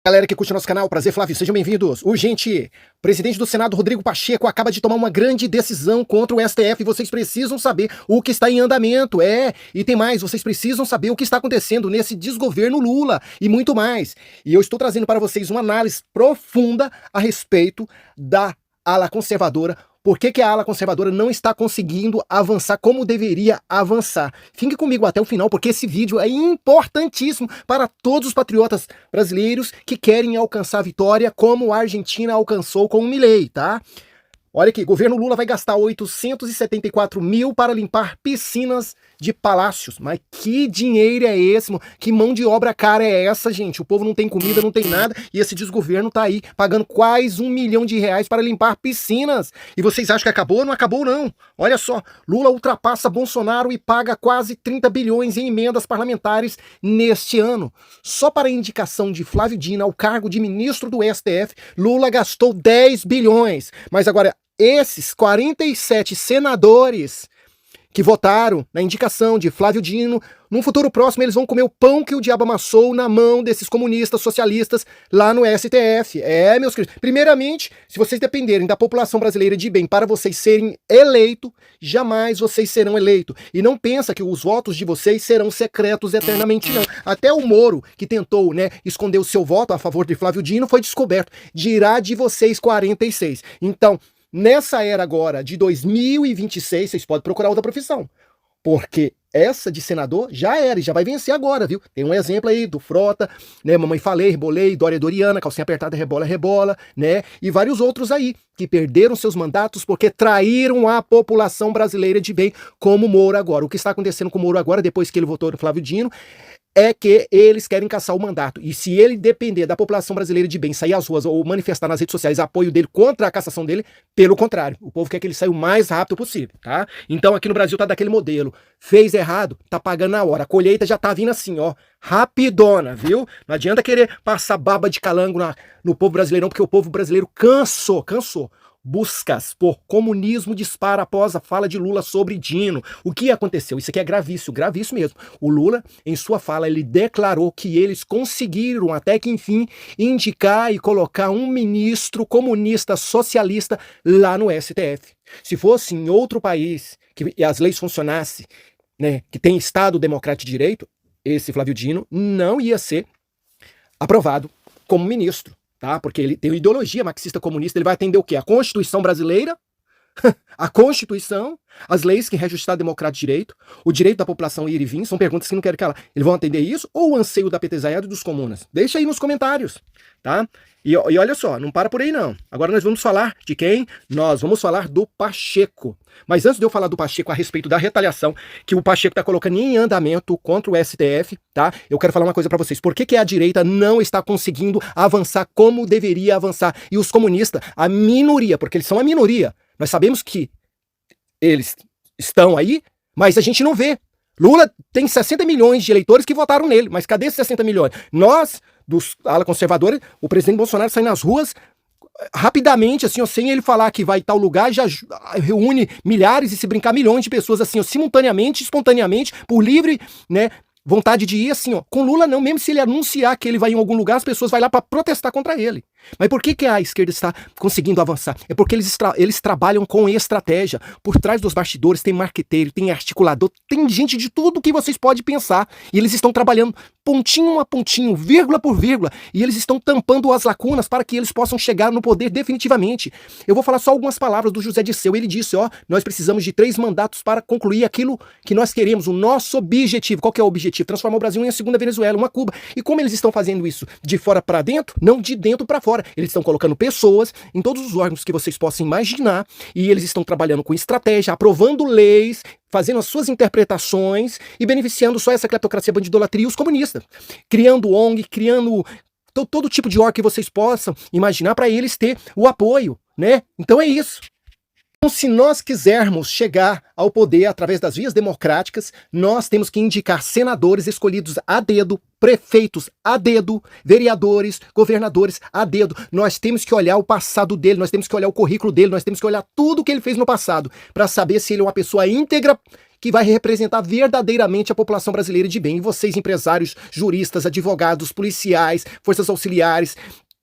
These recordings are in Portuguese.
Galera que curte nosso canal, prazer Flávio, sejam bem-vindos. Urgente, o presidente do Senado, Rodrigo Pacheco, acaba de tomar uma grande decisão contra o STF e vocês precisam saber o que está em andamento, e tem mais, vocês precisam saber o que está acontecendo nesse desgoverno Lula e muito mais. E eu estou trazendo para vocês uma análise profunda a respeito da ala conservadora. Por que a ala conservadora não está conseguindo avançar como deveria avançar? Fique comigo até o final, porque esse vídeo é importantíssimo para todos os patriotas brasileiros que querem alcançar a vitória como a Argentina alcançou com o Milei, tá? Olha aqui, governo Lula vai gastar 874 mil para limpar piscinas de palácios. Mas que dinheiro é esse, mano? Que mão de obra cara é essa, gente? O povo não tem comida, não tem nada, e esse desgoverno tá aí pagando quase R$1 milhão para limpar piscinas. E vocês acham que acabou? Não acabou, não. Olha só, Lula ultrapassa Bolsonaro e paga quase 30 bilhões em emendas parlamentares neste ano. Só para a indicação de Flávio Dino ao cargo de ministro do STF, Lula gastou 10 bilhões. Mas agora, esses 47 senadores que votaram na indicação de Flávio Dino, num futuro próximo eles vão comer o pão que o diabo amassou na mão desses comunistas socialistas lá no STF. Meus queridos, primeiramente, se vocês dependerem da população brasileira de bem para vocês serem eleitos, jamais vocês serão eleitos. E não pensa que os votos de vocês serão secretos eternamente, não. Até o Moro, que tentou, esconder o seu voto a favor de Flávio Dino, foi descoberto. Dirá de vocês 46. Então, nessa era agora de 2026, vocês podem procurar outra profissão, porque essa de senador já era e já vai vencer agora, viu? Tem um exemplo aí do Frota, Mamãe Falei, Rebolei, Dória Doriana, Calcinha Apertada, Rebola, Rebola, e vários outros aí que perderam seus mandatos porque traíram a população brasileira de bem, como o Moro agora. O que está acontecendo com o Moro agora, depois que ele votou no Flávio Dino, é que eles querem caçar o mandato. E se ele depender da população brasileira de bem, sair às ruas ou manifestar nas redes sociais apoio dele contra a cassação dele, pelo contrário, o povo quer que ele saia o mais rápido possível, tá? Então aqui no Brasil tá daquele modelo. Fez errado, tá pagando na hora. A colheita já tá vindo assim, rapidona, viu? Não adianta querer passar baba de calango no povo brasileiro, não, porque o povo brasileiro cansou. Buscas por comunismo dispara após a fala de Lula sobre Dino. O que aconteceu? Isso aqui é gravíssimo mesmo. O Lula, em sua fala, ele declarou que eles conseguiram, até que enfim, indicar e colocar um ministro comunista socialista lá no STF. Se fosse em outro país, que as leis funcionassem, que tem Estado democrático de direito, esse Flávio Dino não ia ser aprovado como ministro. Tá? Porque ele tem uma ideologia marxista-comunista, ele vai atender o quê? A Constituição brasileira, a Constituição, as leis que regem o Estado Democrático de Direito, o direito da população ir e vir, são perguntas que não quero calar. Eles vão atender isso ou o anseio da petezaiada e dos comunas? Deixa aí nos comentários, tá? E olha só, não para por aí não. Agora nós vamos falar de quem? Nós vamos falar do Pacheco. Mas antes de eu falar do Pacheco a respeito da retaliação que o Pacheco está colocando em andamento contra o STF, tá? Eu quero falar uma coisa para vocês. Por que a direita não está conseguindo avançar como deveria avançar? E os comunistas, a minoria, porque eles são a minoria. Nós sabemos que eles estão aí, mas a gente não vê. Lula tem 60 milhões de eleitores que votaram nele, mas cadê esses 60 milhões? Nós, dos ala conservadora, o presidente Bolsonaro sai nas ruas rapidamente, assim, sem ele falar que vai em tal lugar, já reúne milhares e, se brincar, milhões de pessoas, assim, simultaneamente, espontaneamente, por livre, vontade de ir, assim, com Lula não, mesmo se ele anunciar que ele vai em algum lugar, as pessoas vão lá para protestar contra ele. Mas por que a esquerda está conseguindo avançar? É porque eles trabalham com estratégia. Por trás dos bastidores tem marqueteiro, tem articulador, tem gente de tudo que vocês podem pensar. E eles estão trabalhando pontinho a pontinho, vírgula por vírgula, e eles estão tampando as lacunas para que eles possam chegar no poder definitivamente. Eu vou falar só algumas palavras do José Dirceu. Ele disse, nós precisamos de 3 mandatos para concluir aquilo que nós queremos, o nosso objetivo. Qual que é o objetivo? Transformar o Brasil em a segunda Venezuela, uma Cuba. E como eles estão fazendo isso? De fora para dentro? Não de dentro para fora. Eles estão colocando pessoas em todos os órgãos que vocês possam imaginar, e eles estão trabalhando com estratégia, aprovando leis, fazendo as suas interpretações e beneficiando só essa cleptocracia, bandidolatria e os comunistas. Criando ONG, criando todo tipo de órgão que vocês possam imaginar para eles ter o apoio, Então é isso. Então, se nós quisermos chegar ao poder através das vias democráticas, nós temos que indicar senadores escolhidos a dedo, prefeitos a dedo, vereadores, governadores a dedo. Nós temos que olhar o passado dele, nós temos que olhar o currículo dele, nós temos que olhar tudo que ele fez no passado para saber se ele é uma pessoa íntegra que vai representar verdadeiramente a população brasileira de bem. E vocês, empresários, juristas, advogados, policiais, forças auxiliares,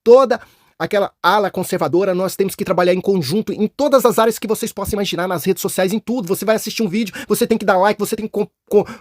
toda aquela ala conservadora, nós temos que trabalhar em conjunto em todas as áreas que vocês possam imaginar, nas redes sociais, em tudo. Você vai assistir um vídeo, você tem que dar like, você tem que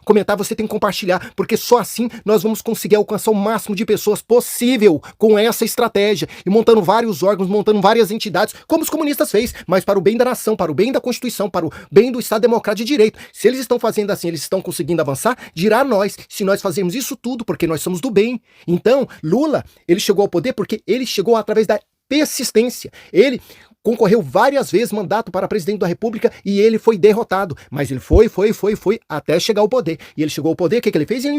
comentar, você tem que compartilhar, porque só assim nós vamos conseguir alcançar o máximo de pessoas possível com essa estratégia, e montando vários órgãos, montando várias entidades, como os comunistas fez, mas para o bem da nação, para o bem da Constituição, para o bem do Estado Democrático de Direito. Se eles estão fazendo assim, eles estão conseguindo avançar, dirá a nós, se nós fazemos isso tudo, porque nós somos do bem. Então, Lula, ele chegou ao poder porque ele chegou através da persistência. Ele concorreu várias vezes mandato para presidente da República e ele foi derrotado. Mas ele foi até chegar ao poder. E ele chegou ao poder, o que ele fez? Ele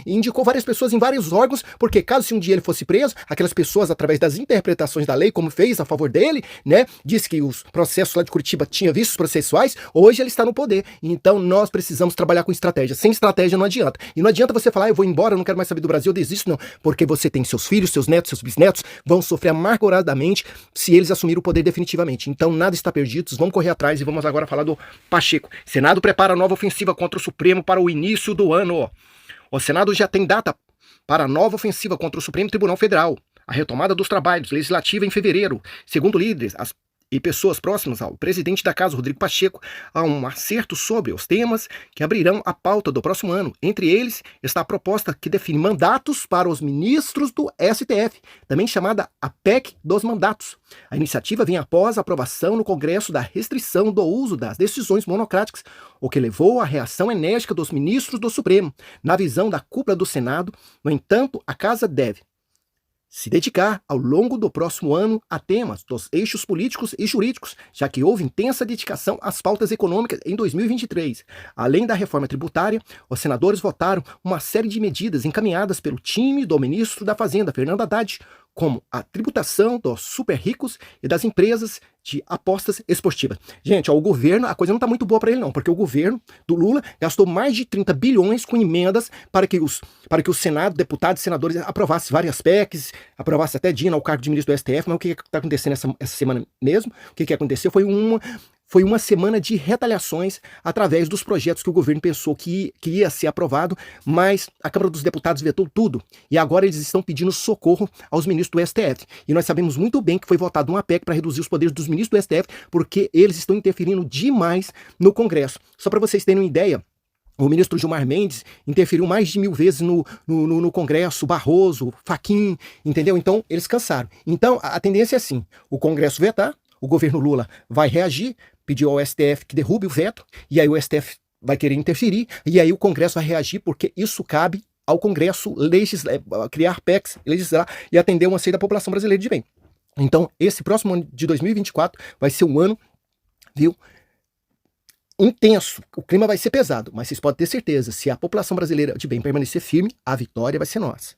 indicou várias pessoas em vários órgãos, porque caso se um dia ele fosse preso, aquelas pessoas, através das interpretações da lei, como fez a favor dele, né, disse que os processos lá de Curitiba tinham vistos processuais, hoje ele está no poder. Então nós precisamos trabalhar com estratégia. Sem estratégia não adianta. E não adianta você falar, eu vou embora, eu não quero mais saber do Brasil, eu desisto, não. Porque você tem seus filhos, seus netos, seus bisnetos, vão sofrer amarguradamente se eles assumirem o poder definitivamente. Então nada está perdido, vamos correr atrás e vamos agora falar do Pacheco. Senado prepara nova ofensiva contra o Supremo para o início do ano. O Senado já tem data para nova ofensiva contra o Supremo Tribunal Federal. A retomada dos trabalhos legislativos em fevereiro. Segundo líderes e pessoas próximas ao presidente da Casa, Rodrigo Pacheco, há um acerto sobre os temas que abrirão a pauta do próximo ano. Entre eles está a proposta que define mandatos para os ministros do STF, também chamada a PEC dos mandatos. A iniciativa vem após a aprovação no Congresso da restrição do uso das decisões monocráticas, o que levou à reação enérgica dos ministros do Supremo. Na visão da cúpula do Senado, no entanto, a Casa deve se dedicar ao longo do próximo ano a temas dos eixos políticos e jurídicos, já que houve intensa dedicação às pautas econômicas em 2023. Além da reforma tributária, os senadores votaram uma série de medidas encaminhadas pelo time do ministro da Fazenda, Fernando Haddad, como a tributação dos super ricos e das empresas de apostas esportivas. Gente, ó, o governo, a coisa não está muito boa para ele não, porque o governo do Lula gastou mais de 30 bilhões com emendas para que o Senado, deputados e senadores aprovassem várias PECs, aprovasse até Dina ao cargo de ministro do STF, mas o que está acontecendo essa semana mesmo? O que aconteceu foi uma semana de retaliações através dos projetos que o governo pensou que ia ser aprovado, mas a Câmara dos Deputados vetou tudo. E agora eles estão pedindo socorro aos ministros do STF. E nós sabemos muito bem que foi votada uma PEC para reduzir os poderes dos ministros do STF, porque eles estão interferindo demais no Congresso. Só para vocês terem uma ideia, o ministro Gilmar Mendes interferiu mais de 1000 vezes no Congresso, Barroso, Fachin, entendeu? Então, eles cansaram. Então, a tendência é assim, o Congresso vetar, o governo Lula vai reagir, pediu ao STF que derrube o veto, e aí o STF vai querer interferir, e aí o Congresso vai reagir, porque isso cabe ao Congresso criar PECs, legislar e atender uma anseio da população brasileira de bem. Então, esse próximo ano de 2024 vai ser um ano, viu, intenso. O clima vai ser pesado, mas vocês podem ter certeza, se a população brasileira de bem permanecer firme, a vitória vai ser nossa.